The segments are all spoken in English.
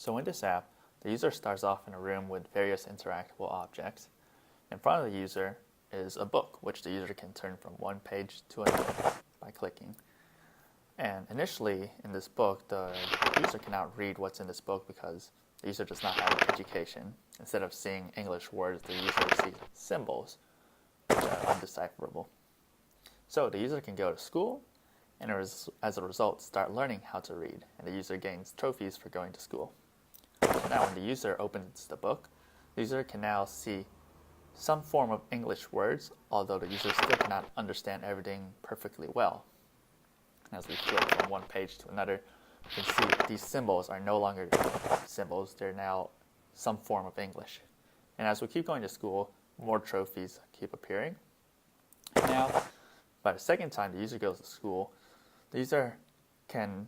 So in this app, the user starts off in a room with various interactable objects. In front of the user is a book, which the user can turn from one page to another by clicking. And initially in this book, the user cannot read what's in this book because the user does not have an education. Instead of seeing English words, the user sees symbols, which are undecipherable. So the user can go to school, and as a result, start learning how to read, and the user gains trophies for going to school. Now when the user opens the book, the user can now see some form of English words, although the user still cannot understand everything perfectly well. As we flip from one page to another, you can see these symbols are no longer symbols, they're now some form of English. And as we keep going to school, more trophies keep appearing. Now, by the second time the user goes to school, the user can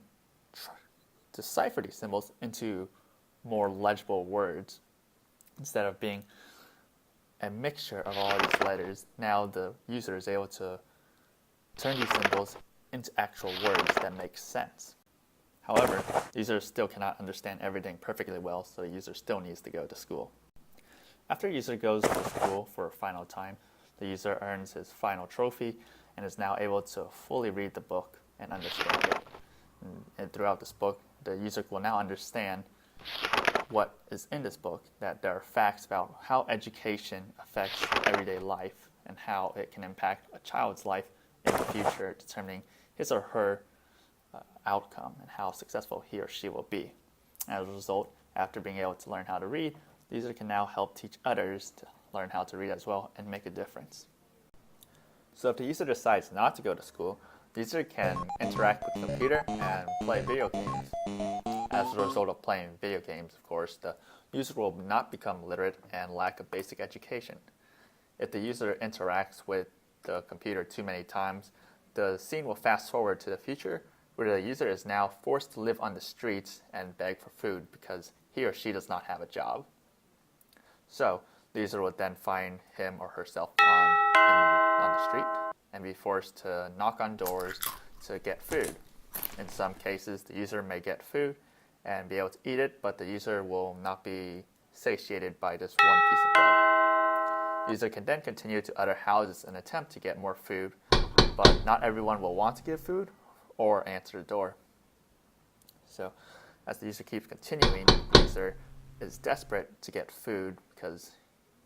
decipher these symbols into more legible words. Instead of being a mixture of all these letters, now the user is able to turn these symbols into actual words that make sense. However, the user still cannot understand everything perfectly well, so the user still needs to go to school. After the user goes to school for a final time, the user earns his final trophy and is now able to fully read the book and understand it. And throughout this book, the user will now understand what is in this book, that there are facts about how education affects everyday life and how it can impact a child's life in the future, determining his or her outcome and how successful he or she will be. As a result, after being able to learn how to read, the user can now help teach others to learn how to read as well and make a difference. So if the user decides not to go to school, the user can interact with the computer and play video games. As a result of playing video games, of course, the user will not become literate and lack a basic education. If the user interacts with the computer too many times, the scene will fast forward to the future where the user is now forced to live on the streets and beg for food because he or she does not have a job. So the user would then find him or herself on the street and be forced to knock on doors to get food. In some cases, the user may get food and be able to eat it, but the user will not be satiated by this one piece of bread. The user can then continue to other houses and attempt to get more food, but not everyone will want to give food or answer the door. So as the user keeps continuing, the user is desperate to get food because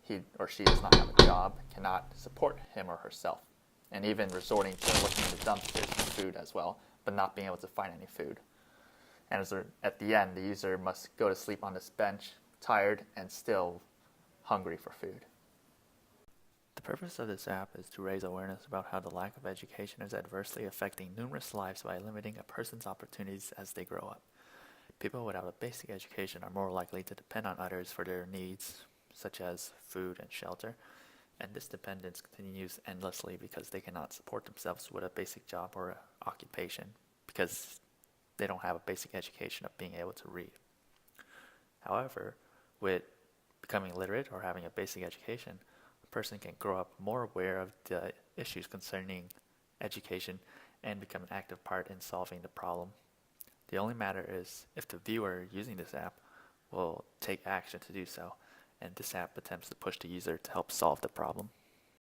he or she does not have a job, cannot support him or herself, and even resorting to looking in the dumpsters for food as well, but not being able to find any food. And at the end, the user must go to sleep on this bench, tired and still hungry for food. The purpose of this app is to raise awareness about how the lack of education is adversely affecting numerous lives by limiting a person's opportunities as they grow up. People without a basic education are more likely to depend on others for their needs, such as food and shelter, and this dependence continues endlessly because they cannot support themselves with a basic job or occupation because they don't have a basic education of being able to read. However, with becoming literate or having a basic education, a person can grow up more aware of the issues concerning education and become an active part in solving the problem. The only matter is if the viewer using this app will take action to do so, and this app attempts to push the user to help solve the problem.